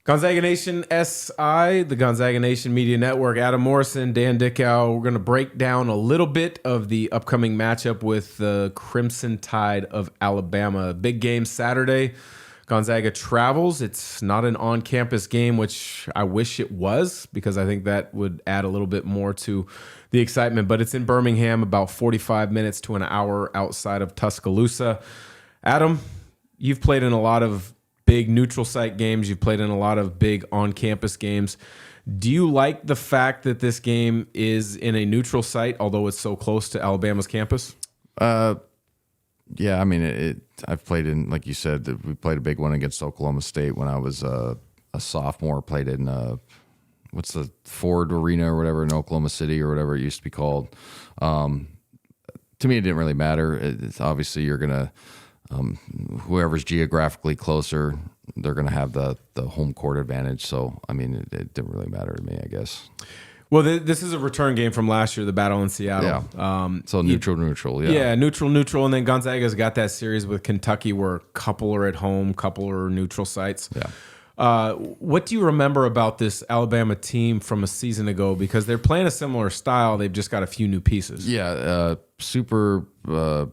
Gonzaga Nation SI, the Gonzaga Nation Media Network, Adam Morrison, Dan Dickau. We're going to break down a little bit of the upcoming matchup with the Crimson Tide of Alabama. Big game Saturday. Gonzaga travels. It's not an on-campus game, which I wish it was, because I think that would add a little bit more to the excitement. But it's in Birmingham, about 45 minutes to an hour outside of Tuscaloosa. Adam, you've played in a lot of big neutral site games. You've played in a lot of big on-campus games. Do you like the fact that this game is in a neutral site, although it's so close to Alabama's campus? Yeah, I mean, I've played in, like you said, we played a big one against Oklahoma State when I was a sophomore. Played in what's the Ford Arena or whatever in Oklahoma City or whatever it used to be called. To me, it didn't really matter. It's obviously you're gonna. Whoever's geographically closer, they're going to have the home court advantage. So, I mean, it didn't really matter to me, I guess. Well, this is a return game from last year, the battle in Seattle. Yeah. So neutral. Yeah. Yeah, neutral. And then Gonzaga's got that series with Kentucky where a couple are at home, couple are neutral sites. Yeah. What do you remember about this Alabama team from a season ago? Because they're playing a similar style. They've just got a few new pieces. Yeah. Super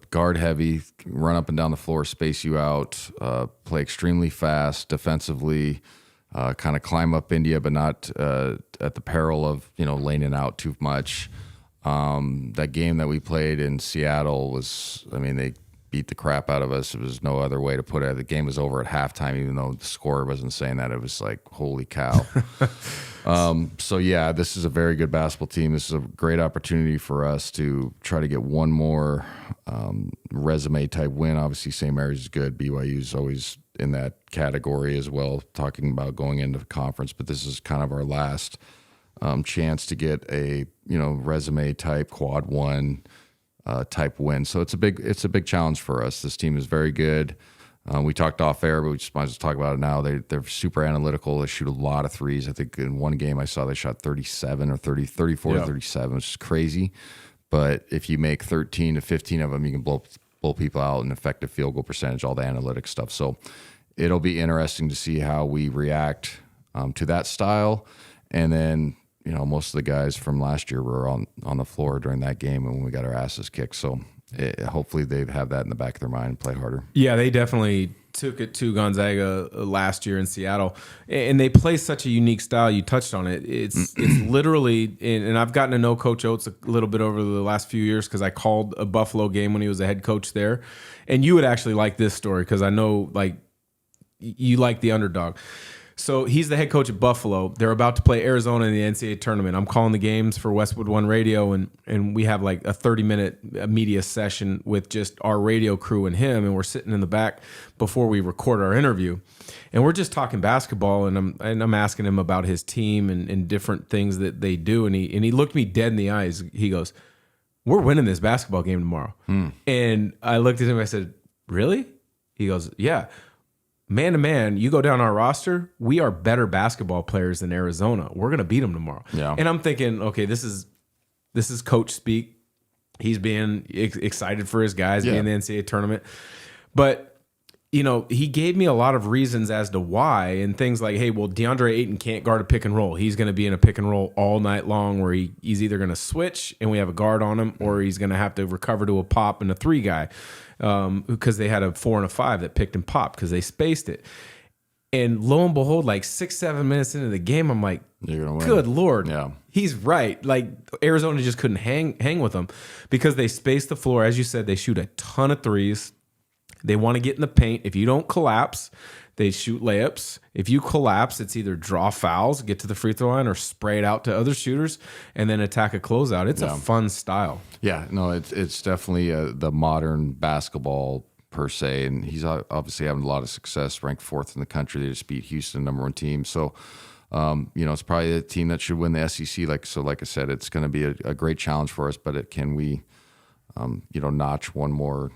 guard heavy, run up and down the floor, space you out, play extremely fast defensively, kind of climb up India, but not at the peril of, laning out too much. That game that we played in Seattle was, they beat the crap out of us. It was no other way to put it. The game was over at halftime, even though the score wasn't saying that. It was like, holy cow. So, yeah, this is a very good basketball team. This is a great opportunity for us to try to get one more resume-type win. Obviously, St. Mary's is good. BYU is always in that category as well, talking about going into the conference. But this is kind of our last chance to get a, resume-type quad one type win. So it's a big challenge for us. This team is very good. We talked off air, but we just might as well talk about it now. They're super analytical. They shoot a lot of threes. I think in one game I saw they shot 37 or 34 or 37, which is crazy. But if you make 13 to 15 of them, you can blow people out in effective field goal percentage, all the analytic stuff. So it'll be interesting to see how we react to that style. And then, most of the guys from last year were on the floor during that game and when we got our asses kicked. So hopefully they have that in the back of their mind and play harder. Yeah, they definitely took it to Gonzaga last year in Seattle. And they play such a unique style. You touched on it. It's literally, and I've gotten to know Coach Oates a little bit over the last few years because I called a Buffalo game when he was a head coach there. And you would actually like this story because I know you like the underdog. So he's the head coach at Buffalo. They're about to play Arizona in the NCAA tournament. I'm calling the games for Westwood One Radio, and we have like a 30-minute media session with just our radio crew and him, and we're sitting in the back before we record our interview. And we're just talking basketball, and I'm asking him about his team and different things that they do. And he looked me dead in the eyes. He goes, "We're winning this basketball game tomorrow." And I looked at him and I said, "Really?" He goes, "Yeah. Man to man, you go down our roster, we are better basketball players than Arizona. We're going to beat them tomorrow." Yeah. And I'm thinking, okay, this is coach speak. He's being excited for his guys being in the NCAA tournament. But, he gave me a lot of reasons as to why, and things like, hey, well, DeAndre Ayton can't guard a pick and roll. He's going to be in a pick and roll all night long where he's either going to switch and we have a guard on him, or he's going to have to recover to a pop and a three guy. Because they had a 4 and a 5 that picked and popped because they spaced it. And lo and behold, like 6-7 minutes into the game, I'm like, you're gonna win. Good Lord. Yeah. He's right. Like Arizona just couldn't hang with them because they spaced the floor. As you said, they shoot a ton of threes. They want to get in the paint. If you don't collapse, they shoot layups. If you collapse, it's either draw fouls, get to the free throw line, or spray it out to other shooters and then attack a closeout. It's a fun style. Yeah, no, it's definitely the modern basketball per se, and he's obviously having a lot of success, ranked 4th in the country. They just beat Houston, #1 team. So, it's probably a team that should win the SEC. Like I said, it's going to be a great challenge for us, but can we, notch one more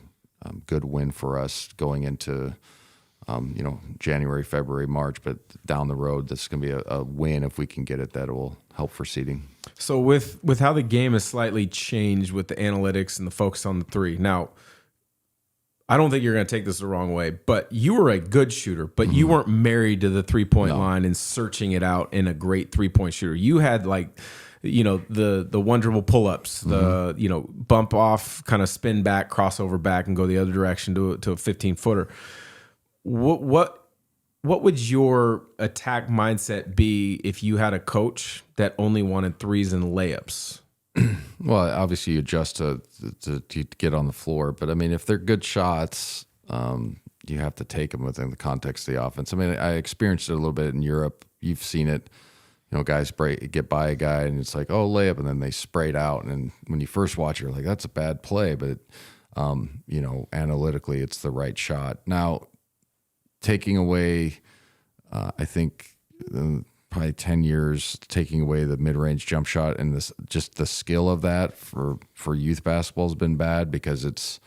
good win for us going into January, February, March, but down the road, this is going to be a win if we can get it. That will help for seeding. So with how the game has slightly changed with the analytics and the focus on the three. Now, I don't think you're going to take this the wrong way, but you were a good shooter, but you weren't married to the 3-point line and searching it out in a great 3-point shooter. You had like, the one dribble pull-ups, the, bump off, kind of spin back, crossover back and go the other direction to a 15-footer. What would your attack mindset be if you had a coach that only wanted threes and layups? Well, obviously you adjust to get on the floor, but I mean, if they're good shots, you have to take them within the context of the offense. I mean, I experienced it a little bit in Europe. You've seen it, guys get by a guy and it's like, oh, layup, and then they sprayed out. And when you first watch it, you're like, that's a bad play, but analytically, it's the right shot. Now, taking away, I think. Probably 10 years taking away the mid-range jump shot, and just the skill of that for youth basketball has been bad, because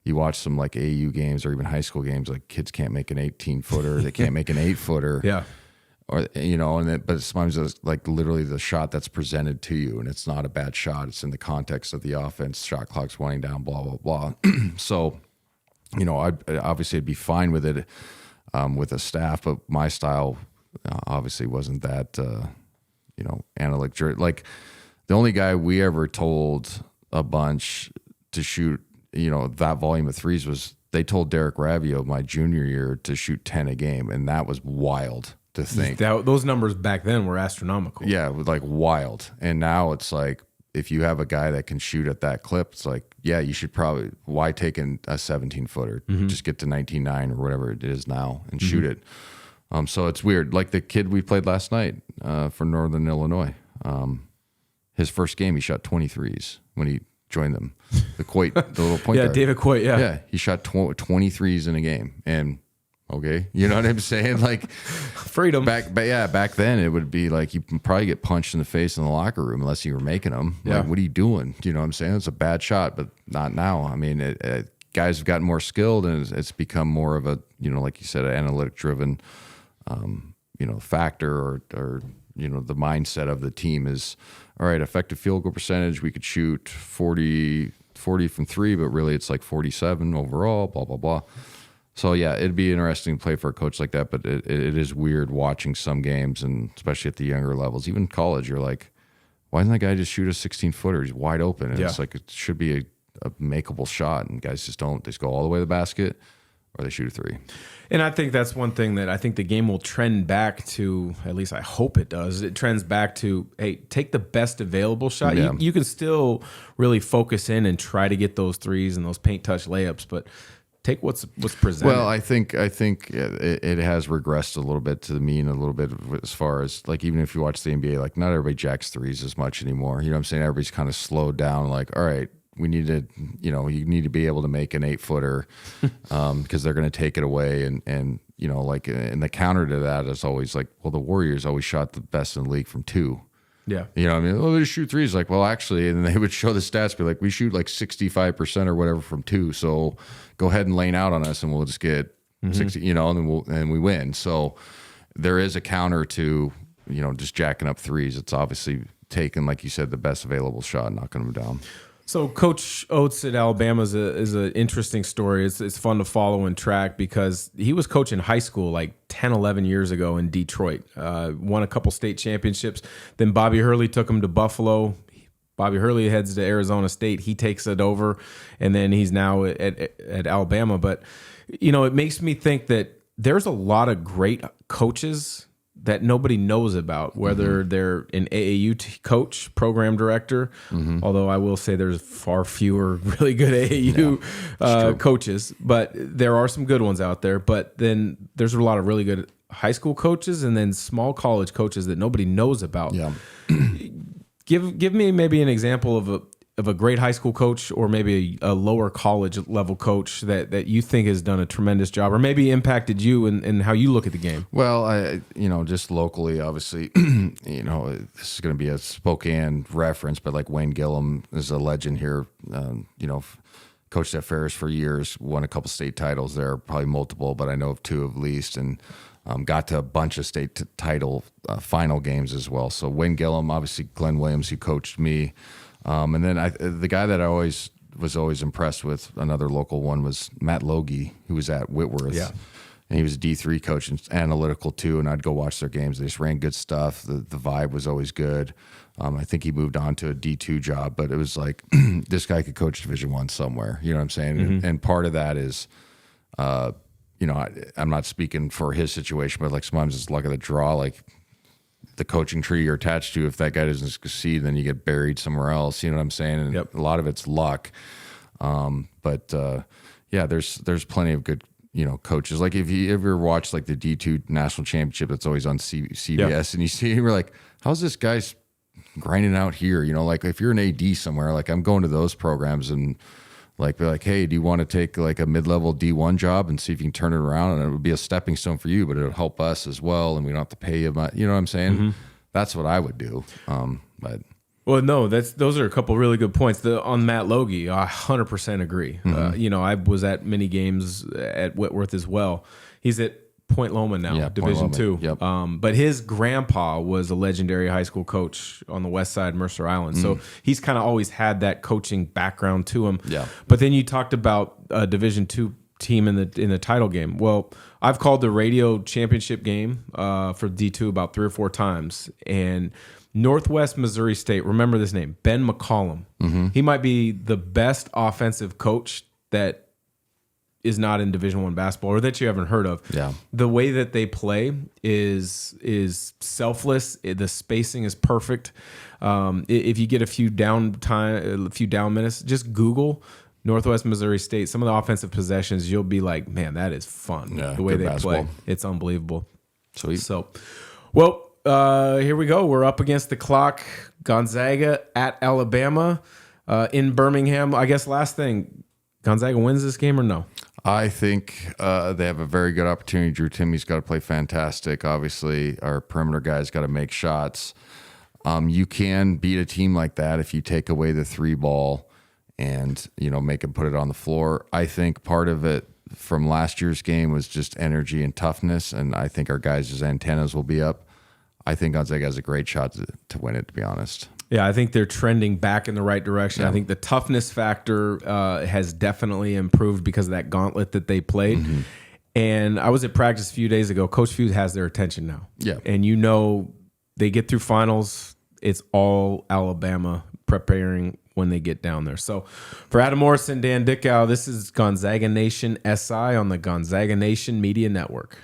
you watch some like AAU games or even high school games, like kids can't make an 18-footer, they can't make an 8-footer. Yeah. Or, but sometimes it's like literally the shot that's presented to you, and it's not a bad shot. It's in the context of the offense, shot clock's winding down, blah, blah, blah. So, I'd be fine with it with a staff, but my style obviously wasn't that, analytic. Like the only guy we ever told a bunch to shoot, that volume of threes was, they told Derek Ravio my junior year to shoot 10 a game. And that was wild to think. Those numbers back then were astronomical. Yeah, it was like wild. And now it's like, if you have a guy that can shoot at that clip, it's like, yeah, you should probably, why take a 17-footer? Just get to 19.9 or whatever it is now and shoot it. So it's weird. Like the kid we played last night for Northern Illinois, his first game, he shot 23s when he joined them. The little point guard. David Coit, Yeah, he shot 23s in a game. And okay, you know what I'm saying? Like freedom. Back then it would be like you probably get punched in the face in the locker room unless you were making them. Yeah. Like, what are you doing? You know what I'm saying? It's a bad shot, but not now. I mean, guys have gotten more skilled, and it's become more of a, like you said, an analytic driven factor, or the mindset of the team is, all right, effective field goal percentage, we could shoot 40 from three, but really it's like 47 overall, blah, blah, blah. So yeah, it'd be interesting to play for a coach like that, but it is weird watching some games, and especially at the younger levels, even college, you're like, why doesn't that guy just shoot a 16-footer? He's wide open. And it's like, it should be a makeable shot, and guys just don't. They just go all the way to the basket, or they shoot a three. And I think that's one thing that I think the game will trend back to, at least I hope it does. It trends back to, hey, take the best available shot. Yeah. You can still really focus in and try to get those threes and those paint touch layups, but take what's presented. Well, I think it has regressed a little bit to the mean, a little bit, as far as like, even if you watch the NBA, like not everybody jacks threes as much anymore. You know what I'm saying? Everybody's kind of slowed down. Like, all right, we need to, you need to be able to make an 8-footer because they're going to take it away. And like, and the counter to that is always like, well, the Warriors always shot the best in the league from two. Yeah. You know what I mean? Oh, they shoot threes. Like, well, actually, and they would show the stats, be like, we shoot like 65% or whatever from two. So go ahead and lane out on us, and we'll just get 60, and then we win. So there is a counter to, just jacking up threes. It's obviously taking, like you said, the best available shot and knocking them down. So Coach Oates at Alabama is an interesting story. It's fun to follow and track, because he was coaching high school like 10, 11 years ago in Detroit. Won a couple state championships. Then Bobby Hurley took him to Buffalo. Bobby Hurley heads to Arizona State. He takes it over, and then he's now at Alabama. But, it makes me think that there's a lot of great coaches that nobody knows about, whether they're an AAU coach, program director, although I will say there's far fewer really good AAU coaches, but there are some good ones out there. But then there's a lot of really good high school coaches, and then small college coaches that nobody knows about. Yeah. Give me maybe an example of a great high school coach, or maybe a lower college level coach that you think has done a tremendous job, or maybe impacted you in how you look at the game. Well, just locally, obviously, this is going to be a Spokane reference, but like Wayne Gillum is a legend here. Coached at Ferris for years, won a couple state titles there, probably multiple, but I know of two at least, and got to a bunch of state title final games as well. So Wayne Gillum, obviously Glenn Williams, who coached me. And then the guy that I always was always impressed with, another local one, was Matt Logie, who was at Whitworth. Yeah. And he was a D3 coach and analytical too, and I'd go watch their games. They just ran good stuff. The vibe was always good. I think he moved on to a D2 job, but it was like this guy could coach Division I somewhere. You know what I'm saying? And part of that is, I'm not speaking for his situation, but like sometimes it's luck of the draw. Like the coaching tree you're attached to, if that guy doesn't succeed, then you get buried somewhere else. You know what I'm saying? And a lot of it's luck. There's plenty of good coaches. Like if you ever watch like the D2 national championship, that's always on CBS, and you see, you're like, how's this guy's grinding out here? Like if you're an AD somewhere, like I'm going to those programs and like be like, hey, do you want to take like a mid-level D1 job and see if you can turn it around? And it would be a stepping stone for you, but it'll help us as well, and we don't have to pay you much. You know what I'm saying? That's what I would do. Well, no, those are a couple really good points. On Matt Logie, I 100% agree. I was at many games at Whitworth as well. He's at Point Loma now, Division II. Yep. But his grandpa was a legendary high school coach on the west side, Mercer Island. So he's kind of always had that coaching background to him. Yeah. But then you talked about a Division II team in the title game. Well, I've called the radio championship game for D2 about 3 or 4 times, and Northwest Missouri State, remember this name, Ben McCollum. He might be the best offensive coach that is not in Division I basketball or that you haven't heard of. Yeah. The way that they play is selfless. The spacing is perfect. If you get a few down minutes, just Google Northwest Missouri State. Some of the offensive possessions, you'll be like, man, that is fun. Yeah, the way they basketball. play, it's unbelievable. Sweet. So, well, here we go. We're up against the clock. Gonzaga at Alabama in Birmingham. I guess last thing, Gonzaga wins this game or no? I think they have a very good opportunity. Drew Timmy's got to play fantastic. Obviously, our perimeter guys got to make shots. You can beat a team like that if you take away the 3 ball and make them put it on the floor. I think part of it from last year's game was just energy and toughness, and I think our guys' antennas will be up. I think Gonzaga has a great shot to win it, to be honest. Yeah, I think they're trending back in the right direction. I think the toughness factor has definitely improved because of that gauntlet that they played. And I was at practice a few days ago. Coach Few has their attention now. Yeah. And they get through finals. It's all Alabama preparing when they get down there. So for Adam Morrison, Dan Dickau, this is Gonzaga Nation SI on the Gonzaga Nation Media Network.